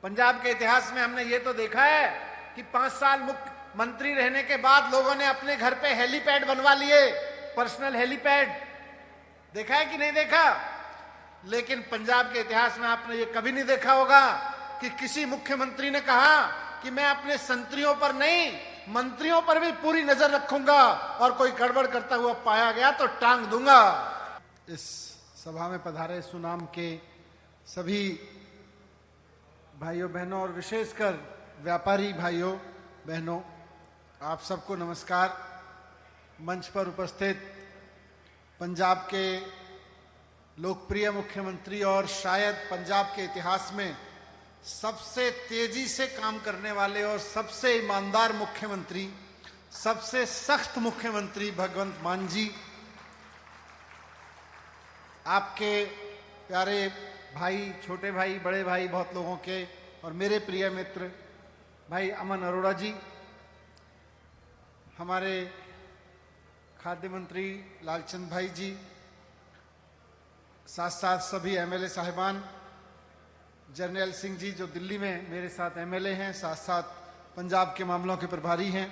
पंजाब के इतिहास में हमने ये तो देखा है कि 5 साल मुख्यमंत्री रहने के बाद लोगों ने अपने घर पे हेलीपैड बनवा लिए, पर्सनल हेलीपैड। देखा है कि नहीं देखा? लेकिन पंजाब के इतिहास में आपने ये कभी नहीं देखा होगा कि किसी मुख्यमंत्री ने कहा कि मैं अपने संतरियों पर नहीं, मंत्रियों पर भी पूरी नजर रखूंगा और कोई गड़बड़ करता हुआ पाया गया तो टांग दूंगा। इस सभा में पधारे सुनाम के सभी भाइयों बहनों और विशेषकर व्यापारी भाइयों बहनों, आप सबको नमस्कार। मंच पर उपस्थित पंजाब के लोकप्रिय मुख्यमंत्री और शायद पंजाब के इतिहास में सबसे तेजी से काम करने वाले और सबसे ईमानदार मुख्यमंत्री, सबसे सख्त मुख्यमंत्री भगवंत मान जी, आपके प्यारे भाई, छोटे भाई, बड़े भाई बहुत लोगों के, और मेरे प्रिय मित्र भाई अमन अरोड़ा जी, हमारे खाद्य मंत्री लालचंद भाई जी, साथ साथ सभी एमएलए साहिबान, जर्नैल सिंह जी जो दिल्ली में मेरे साथ एमएलए हैं, साथ साथ पंजाब के मामलों के प्रभारी हैं।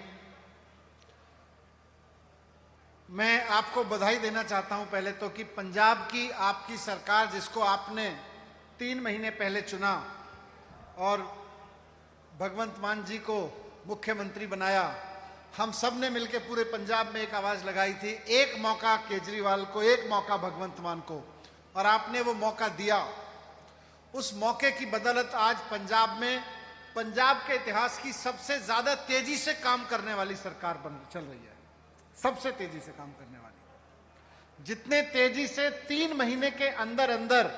मैं आपको बधाई देना चाहता हूं पहले तो कि पंजाब की आपकी सरकार, जिसको आपने 3 महीने पहले चुना और भगवंत मान जी को मुख्यमंत्री बनाया, हम सब ने मिलकर पूरे पंजाब में एक आवाज लगाई थी, एक मौका केजरीवाल को, एक मौका भगवंत मान को, और आपने वो मौका दिया। उस मौके की बदौलत आज पंजाब में पंजाब के इतिहास की सबसे ज्यादा तेजी से काम करने वाली सरकार चल रही है, सबसे तेजी से काम करने वाली। जितने तेजी से 3 महीने के अंदर अंदर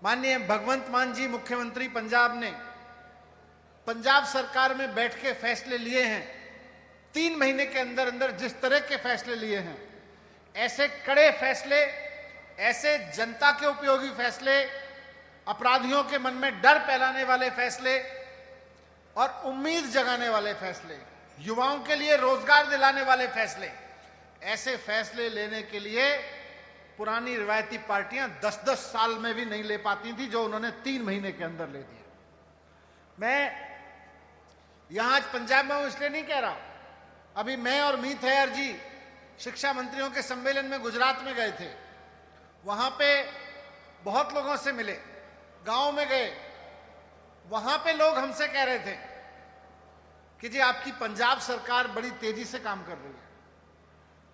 माननीय भगवंत मान जी मुख्यमंत्री पंजाब ने पंजाब सरकार में बैठ के फैसले लिए हैं, 3 महीने के अंदर अंदर जिस तरह के फैसले लिए हैं, ऐसे कड़े फैसले, ऐसे जनता के उपयोगी फैसले, अपराधियों के मन में डर फैलाने वाले फैसले और उम्मीद जगाने वाले फैसले, युवाओं के लिए रोजगार दिलाने वाले फैसले, ऐसे फैसले लेने के लिए पुरानी रिवायती पार्टियां 10-10 साल में भी नहीं ले पाती थी, जो उन्होंने 3 महीने के अंदर ले दिए। मैं यहां आज पंजाब में हूं इसलिए नहीं कह रहा, अभी मैं और मीत हैयर जी शिक्षा मंत्रियों के सम्मेलन में गुजरात में गए थे, वहां पे बहुत लोगों से मिले, गांव में गए, वहां पे लोग हमसे कह रहे थे कि जी आपकी पंजाब सरकार बड़ी तेजी से काम कर रही है,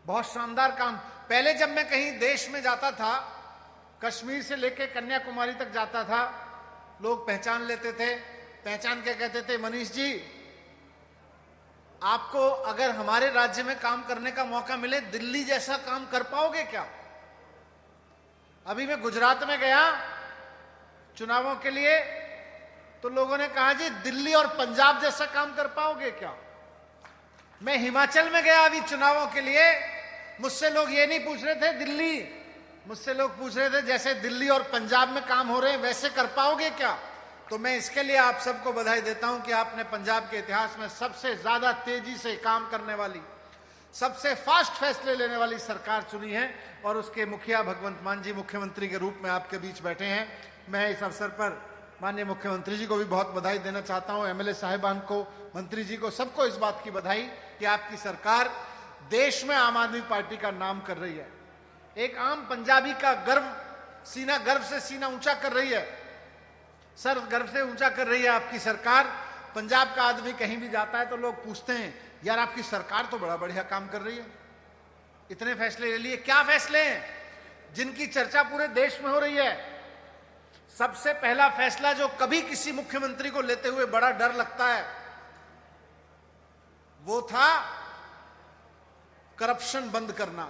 बहुत शानदार काम। पहले जब मैं कहीं देश में जाता था, कश्मीर से लेकर कन्याकुमारी तक जाता था, लोग पहचान लेते थे, पहचान के कहते थे, मनीष जी आपको अगर हमारे राज्य में काम करने का मौका मिले, दिल्ली जैसा काम कर पाओगे क्या? अभी मैं गुजरात में गया चुनावों के लिए, तो लोगों ने कहा जी दिल्ली और पंजाब जैसा काम कर पाओगे क्या? मैं हिमाचल में गया अभी चुनावों के लिए, मुझसे लोग ये नहीं पूछ रहे थे दिल्ली, मुझसे लोग पूछ रहे थे जैसे दिल्ली और पंजाब में काम हो रहे हैं वैसे कर पाओगे क्या? तो मैं इसके लिए आप सबको बधाई देता हूं कि आपने पंजाब के इतिहास में सबसे ज्यादा तेजी से काम करने वाली, सबसे फास्ट फैसले लेने वाली सरकार चुनी है, और उसके मुखिया भगवंत मान जी मुख्यमंत्री के रूप में आपके बीच बैठे हैं। मैं इस अवसर पर माननीय मुख्यमंत्री जी को भी बहुत बधाई देना चाहता हूं, एमएलए साहिबान को, मंत्री जी को, सबको इस बात की बधाई कि आपकी सरकार देश में आम आदमी पार्टी का नाम कर रही है, एक आम पंजाबी का गर्व, सीना गर्व से सीना ऊंचा कर रही है, सर गर्व से ऊंचा कर रही है आपकी सरकार। पंजाब का आदमी कहीं भी जाता है तो लोग पूछते हैं यार आपकी सरकार तो बड़ा बढ़िया काम कर रही है, इतने फैसले ले लिए, क्या फैसले हैं जिनकी चर्चा पूरे देश में हो रही है? सबसे पहला फैसला जो कभी किसी मुख्यमंत्री को लेते हुए बड़ा डर लगता है, वो था करप्शन बंद करना,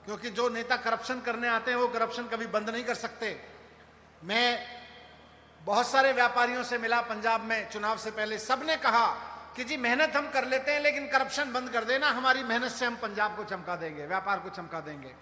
क्योंकि जो नेता करप्शन करने आते हैं वो करप्शन कभी बंद नहीं कर सकते। मैं बहुत सारे व्यापारियों से मिला पंजाब में चुनाव से पहले, सबने कहा कि जी मेहनत हम कर लेते हैं लेकिन करप्शन बंद कर देना, हमारी मेहनत से हम पंजाब को चमका देंगे, व्यापार को चमका देंगे।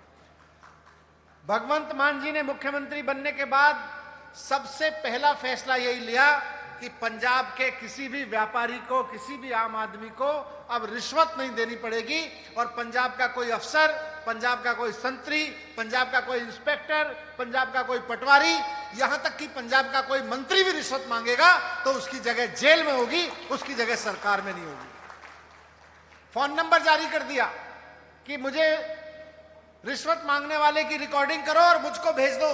भगवंत मान जी ने मुख्यमंत्री बनने के बाद सबसे पहला फैसला यही लिया कि पंजाब के किसी भी व्यापारी को, किसी भी आम आदमी को अब रिश्वत नहीं देनी पड़ेगी, और पंजाब का कोई अफसर, पंजाब का कोई संतरी, पंजाब का कोई इंस्पेक्टर, पंजाब का कोई पटवारी यहां तक कि पंजाब का कोई मंत्री भी रिश्वत मांगेगा तो उसकी जगह जेल में होगी, उसकी जगह सरकार में नहीं होगी। फोन नंबर जारी कर दिया कि मुझे रिश्वत मांगने वाले की रिकॉर्डिंग करो और मुझको भेज दो।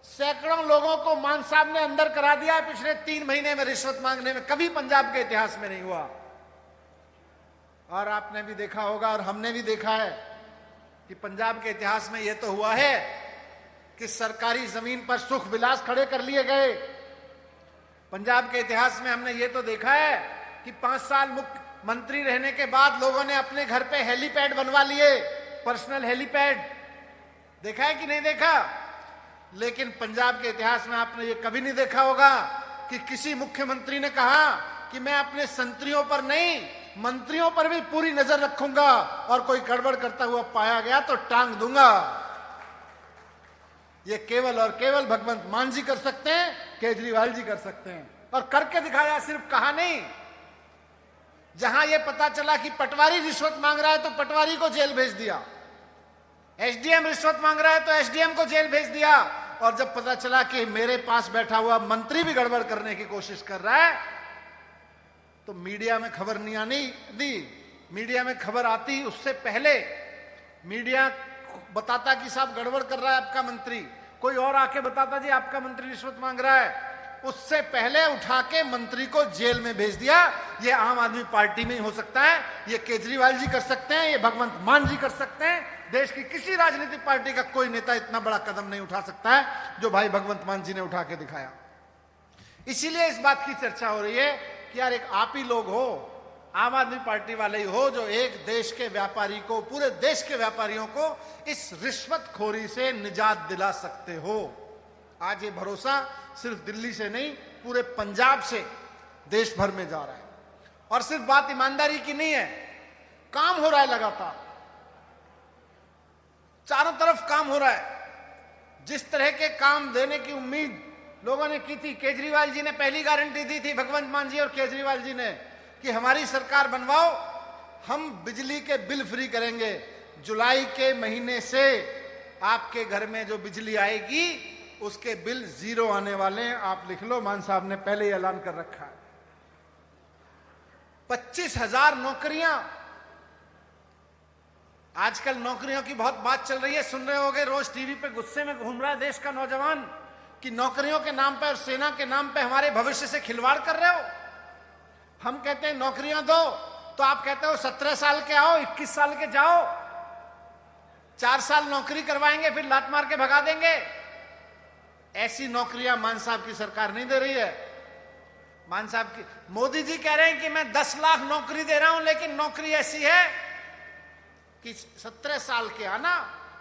सैकड़ों लोगों को मान साहब ने अंदर करा दिया पिछले 3 महीने में रिश्वत मांगने में, कभी पंजाब के इतिहास में नहीं हुआ। और आपने भी देखा होगा और हमने भी देखा है कि पंजाब के इतिहास में यह तो हुआ है कि सरकारी जमीन पर सुख विलास खड़े कर लिए गए। पंजाब के इतिहास में हमने ये तो देखा है कि 5 साल मुख्यमंत्री रहने के बाद लोगों ने अपने घर पे हेलीपैड बनवा लिए, पर्सनल हेलीपैड। देखा है कि नहीं देखा? लेकिन पंजाब के इतिहास में आपने ये कभी नहीं देखा होगा कि किसी मुख्यमंत्री ने कहा कि मैं अपने संतरियों पर नहीं, मंत्रियों पर भी पूरी नजर रखूंगा और कोई गड़बड़ करता हुआ पाया गया तो टांग दूंगा। ये केवल और केवल भगवंत मान जी कर सकते हैं, केजरीवाल जी कर सकते हैं, और करके दिखाया, सिर्फ कहा नहीं। जहां यह पता चला कि पटवारी रिश्वत मांग रहा है तो पटवारी को जेल भेज दिया, एसडीएम रिश्वत मांग रहा है तो एसडीएम को जेल भेज दिया, और जब पता चला कि मेरे पास बैठा हुआ मंत्री भी गड़बड़ करने की कोशिश कर रहा है तो मीडिया में खबर नहीं आनी दी। मीडिया में खबर आती उससे पहले मीडिया बताता कि साहब गड़बड़ कर रहा है आपका मंत्री, कोई और आके बताता जी आपका मंत्री रिश्वत मांग रहा है, उससे पहले उठा के मंत्री को जेल में भेज दिया। ये आम आदमी पार्टी में ही हो सकता है, ये केजरीवाल जी कर सकते हैं, ये भगवंत मान जी कर सकते हैं। देश की किसी राजनीतिक पार्टी का कोई नेता इतना बड़ा कदम नहीं उठा सकता है जो भाई भगवंत मान जी ने उठा के दिखाया। इसीलिए इस बात की चर्चा हो रही है कि यार एक आप ही लोग हो, आम आदमी पार्टी वाले ही हो, जो एक देश के व्यापारी को, पूरे देश के व्यापारियों को इस रिश्वतखोरी से निजात दिला सकते हो। आज ये भरोसा सिर्फ दिल्ली से नहीं, पूरे पंजाब से देश भर में जा रहा है। और सिर्फ बात ईमानदारी की नहीं है, काम हो रहा है लगातार, चारों तरफ काम हो रहा है। जिस तरह के काम देने की उम्मीद लोगों ने की थी, केजरीवाल जी ने पहली गारंटी दी थी, भगवंत मान जी और केजरीवाल जी ने, कि हमारी सरकार बनवाओ, हम बिजली के बिल फ्री करेंगे। जुलाई के महीने से आपके घर में जो बिजली आएगी उसके बिल 0 आने वाले हैं। आप लिख लो, मान साहब ने पहले ही ऐलान कर रखा है। 25,000 नौकरियां, आजकल नौकरियों की बहुत बात चल रही है, सुन रहे होंगे, रोज टीवी पे गुस्से में घूम रहा है देश का नौजवान कि नौकरियों के नाम पे और सेना के नाम पे हमारे भविष्य से खिलवाड़ कर रहे हो। हम कहते हैं नौकरियां दो, तो आप कहते हो 17 साल के आओ, 21 साल के जाओ, 4 साल नौकरी करवाएंगे फिर लात मार के भगा देंगे। ऐसी नौकरियां मान साहब की सरकार नहीं दे रही है। मान साहब की, मोदी जी कह रहे हैं कि मैं 10 लाख नौकरी दे रहा हूं, लेकिन नौकरी ऐसी है कि 17 साल के आना,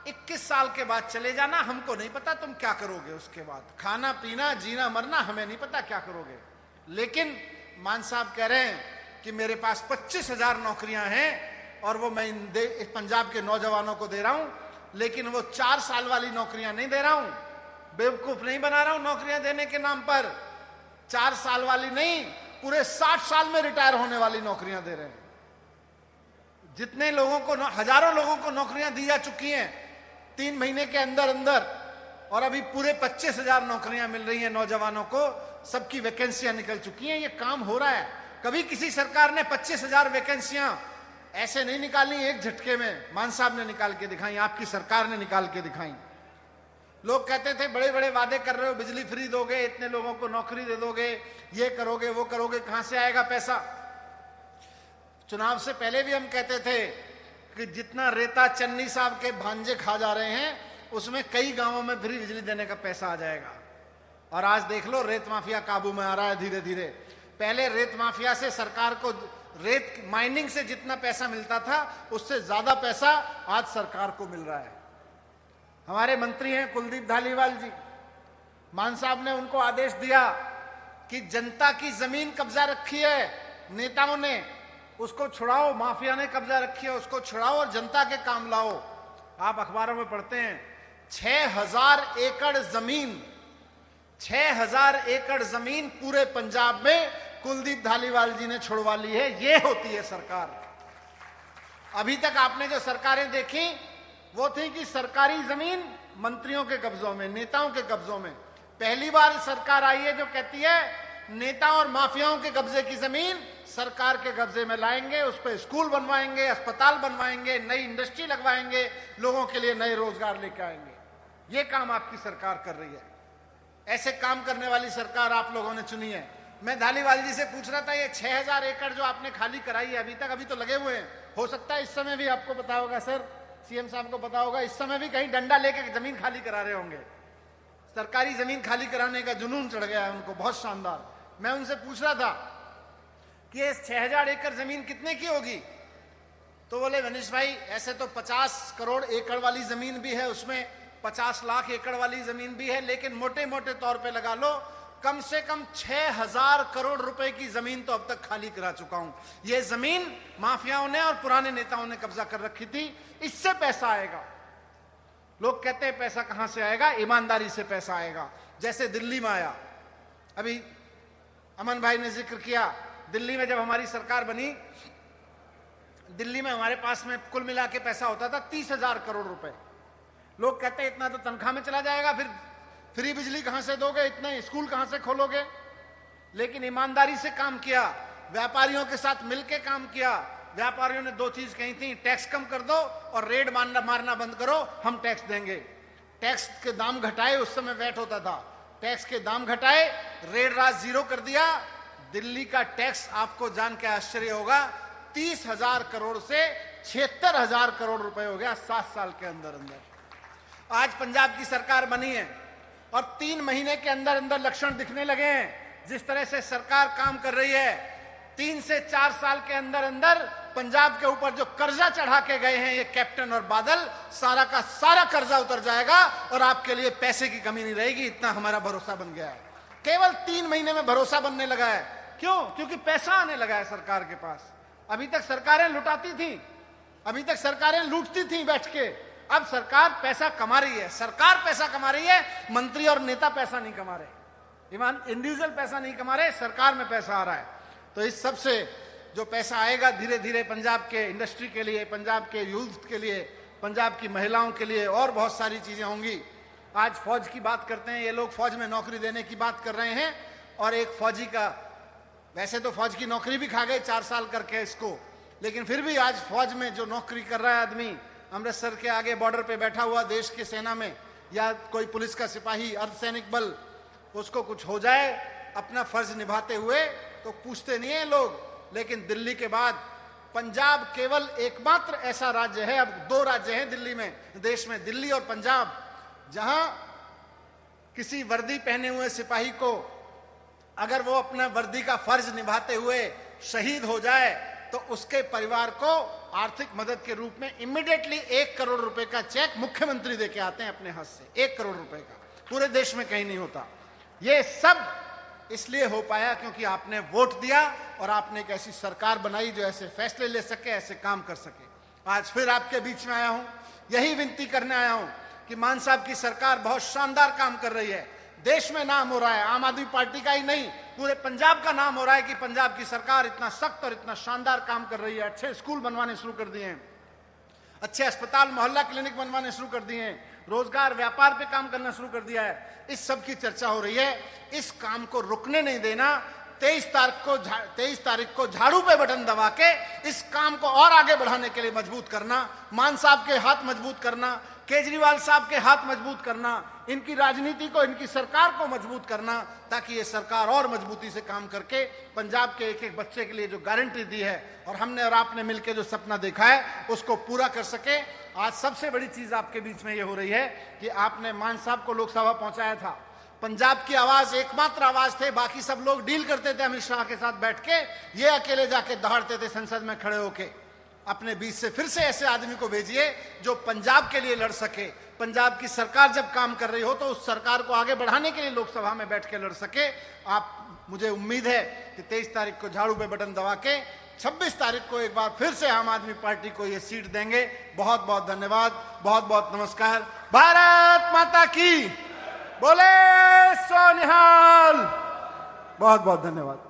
21 साल के बाद चले जाना, हमको नहीं पता तुम क्या करोगे उसके बाद, खाना पीना जीना मरना हमें नहीं पता क्या करोगे। लेकिन मान साहब कह रहे हैं कि मेरे पास 25,000 नौकरियां हैं और वो मैं पंजाब के नौजवानों को दे रहा हूं, लेकिन वो 4 साल वाली नौकरियां नहीं दे रहा हूं, बेवकूफ नहीं बना रहा हूं नौकरियां देने के नाम पर। 4 साल वाली नहीं, पूरे 60 साल में रिटायर होने वाली नौकरियां दे रहे हैं। जितने लोगों को, हजारों लोगों को नौकरियां दी जा चुकी हैं 3 महीने के अंदर अंदर, और अभी पूरे 25,000 नौकरियां मिल रही हैं नौजवानों को, सबकी वैकेंसियां निकल चुकी हैं। ये काम हो रहा है। कभी किसी सरकार ने 25,000 वैकेंसियां ऐसे नहीं निकाली एक झटके में, मान साहब ने निकाल के दिखाई, आपकी सरकार ने निकाल के दिखाई। लोग कहते थे बड़े बड़े वादे कर रहे हो, बिजली फ्री दोगे, इतने लोगों को नौकरी दे दोगे, ये करोगे वो करोगे, कहां से आएगा पैसा? चुनाव से पहले भी हम कहते थे कि जितना रेता चन्नी साहब के भांजे खा जा रहे हैं उसमें कई गांवों में फ्री बिजली देने का पैसा आ जाएगा। और आज देख लो, रेत माफिया काबू में आ रहा है धीरे धीरे। पहले रेत माफिया से सरकार को, रेत माइनिंग से जितना पैसा मिलता था उससे ज्यादा पैसा आज सरकार को मिल रहा है। हमारे मंत्री हैं कुलदीप धालीवाल जी, मान साहब ने उनको आदेश दिया कि जनता की जमीन कब्जा रखी है नेताओं ने, उसको छुड़ाओ, माफिया ने कब्जा रखी है उसको छुड़ाओ और जनता के काम लाओ। आप अखबारों में पढ़ते हैं 6,000 एकड़ जमीन, 6,000 एकड़ जमीन पूरे पंजाब में कुलदीप धालीवाल जी ने छुड़वा ली है। ये होती है सरकार। अभी तक आपने जो सरकारें देखी वो थी कि सरकारी जमीन मंत्रियों के कब्जों में, नेताओं के कब्जों में। पहली बार सरकार आई है जो कहती है नेता और माफियाओं के कब्जे की जमीन सरकार के कब्जे में लाएंगे, उस पर स्कूल बनवाएंगे, अस्पताल बनवाएंगे, नई इंडस्ट्री लगवाएंगे, लोगों के लिए नए रोजगार लेकर आएंगे। ये काम आपकी सरकार कर रही है। ऐसे काम करने वाली सरकार आप लोगों ने चुनी है। मैं धालीवाल जी से पूछ रहा था, ये 6000 एकड़ जो आपने खाली कराई है अभी तक, अभी तो लगे हुए हैं, हो सकता है इस समय भी आपको पता होगा सर, सीएम साहब को पता होगा, इस समय भी कहीं डंडा लेके जमीन खाली करा रहे होंगे। सरकारी जमीन खाली कराने का जुनून चढ़ गया है उनको, बहुत शानदार। मैं उनसे पूछ रहा था कि ये 6000 एकड़ जमीन कितने की होगी, तो बोले मनीष भाई ऐसे तो 50 करोड़ एकड़ वाली जमीन भी है, उसमें 50 लाख एकड़ वाली जमीन भी है, लेकिन मोटे मोटे तौर पे लगा लो कम से कम 6000 करोड़ रुपए की जमीन तो अब तक खाली करा चुका हूं। यह जमीन माफियाओं ने और पुराने नेताओं ने कब्जा कर रखी थी, इससे पैसा आएगा। लोग कहते हैं पैसा कहां से आएगा, ईमानदारी से पैसा आएगा। जैसे दिल्ली में आया, अभी अमन भाई ने जिक्र किया, दिल्ली में जब हमारी सरकार बनी, दिल्ली में हमारे पास में कुल मिला के पैसा होता था 30,000 करोड़ रुपए। लोग कहते हैं इतना तो तनख्वाह में चला जाएगा, फिर फ्री बिजली कहां से दोगे, इतने स्कूल कहां से खोलोगे। लेकिन ईमानदारी से काम किया, व्यापारियों के साथ मिलकर काम किया। व्यापारियों ने 2 चीज कही थी, टैक्स कम कर दो और रेड मारना बंद करो, हम टैक्स देंगे। टैक्स के दाम घटाए, उस समय वैट होता था, टैक्स के दाम घटाए, रेड राज 0 कर दिया। दिल्ली का टैक्स आपको जान के आश्चर्य होगा, 30,000 करोड़ से 76,000 करोड़ रुपए हो गया 7 साल के अंदर अंदर। आज पंजाब की सरकार बनी है और 3 महीने के अंदर अंदर लक्षण दिखने लगे हैं। जिस तरह से सरकार काम कर रही है, 3 से 4 साल के अंदर अंदर पंजाब के ऊपर जो कर्जा चढ़ा के गए हैं ये कैप्टन और बादल, सारा का सारा कर्जा उतर जाएगा और आपके लिए पैसे की कमी नहीं रहेगी। इतना हमारा भरोसा बन गया है। केवल 3 महीने में भरोसा बनने लगा है। क्यों? क्योंकि पैसा आने लगा है सरकार के पास। अभी तक सरकारें लुटाती थी, अभी तक सरकारें लूटती थी बैठ के, अब सरकार पैसा कमा रही है। सरकार पैसा कमा रही है, मंत्री और नेता पैसा नहीं कमा रहे, इंडिविजुअल पैसा नहीं कमा रहे, सरकार में पैसा आ रहा है। तो इस सब से जो पैसा आएगा धीरे धीरे पंजाब के इंडस्ट्री के लिए, पंजाब के यूथ के लिए, पंजाब की महिलाओं के लिए और बहुत सारी चीजें होंगी। आज फौज की बात करते हैं, ये लोग फौज में नौकरी देने की बात कर रहे हैं और एक फौजी का, वैसे तो फौज की नौकरी भी खा गए 4 साल करके इसको, लेकिन फिर भी आज फौज में जो नौकरी कर रहा है आदमी, अमृतसर के आगे बॉर्डर पे बैठा हुआ देश की सेना में, या कोई पुलिस का सिपाही, अर्धसैनिक बल, उसको कुछ हो जाए अपना फर्ज निभाते हुए तो पूछते नहीं है लोग। लेकिन दिल्ली के बाद पंजाब केवल एकमात्र ऐसा राज्य है, अब 2 राज्य हैं दिल्ली में, देश में, दिल्ली और पंजाब, जहां किसी वर्दी पहने हुए सिपाही को अगर वो अपना वर्दी का फर्ज निभाते हुए शहीद हो जाए तो उसके परिवार को आर्थिक मदद के रूप में इमीडिएटली 1 करोड़ रुपए का चेक मुख्यमंत्री देके आते हैं अपने हाथ से। 1 करोड़ रुपए का, पूरे देश में कहीं नहीं होता। ये सब इसलिए हो पाया क्योंकि आपने वोट दिया और आपने एक ऐसी सरकार बनाई जो ऐसे फैसले ले सके, ऐसे काम कर सके। आज फिर आपके बीच में आया हूं, यही विनती करने आया हूं कि मान साहब की सरकार बहुत शानदार काम कर रही है। देश में नाम हो रहा है, आम आदमी पार्टी का ही नहीं, पूरे पंजाब का नाम हो रहा है कि पंजाब की सरकार इतना सख्त और इतना शानदार काम कर रही है। अच्छे स्कूल बनवाने शुरू कर दिए हैं, अच्छे अस्पताल, मोहल्ला क्लिनिक बनवाने शुरू कर दिए हैं, रोजगार व्यापार पे काम करना शुरू कर दिया है। इस सब की चर्चा हो रही है। इस काम को रुकने नहीं देना। 23 तारीख को झाड़ू पे बटन दबा के इस काम को और आगे बढ़ाने के लिए मजबूत करना, मान साहब के हाथ मजबूत करना, केजरीवाल साहब के हाथ मजबूत करना, इनकी राजनीति को, इनकी सरकार को मजबूत करना, ताकि ये सरकार और मजबूती से काम करके पंजाब के एक एक बच्चे के लिए जो गारंटी दी है और हमने और आपने मिलकर जो सपना देखा है उसको पूरा कर सके। आज सबसे बड़ी चीज आपके बीच में ये हो रही है कि आपने मान साहब को लोकसभा पहुंचाया था। पंजाब की आवाज एकमात्र आवाज थे, बाकी सब लोग डील करते थे अमित शाह के साथ बैठ के, ये अकेले जाके दहाड़ते थे संसद में खड़े होके। अपने बीच से फिर से ऐसे आदमी को भेजिए जो पंजाब के लिए लड़ सके। पंजाब की सरकार जब काम कर रही हो तो उस सरकार को आगे बढ़ाने के लिए लोकसभा में बैठ के लड़ सके। आप, मुझे उम्मीद है कि 23 तारीख को झाड़ू पे बटन दबा के 26 तारीख को एक बार फिर से आम आदमी पार्टी को ये सीट देंगे। बहुत बहुत धन्यवाद, बहुत बहुत नमस्कार। भारत माता की बोले सोनिहाल। बहुत बहुत धन्यवाद।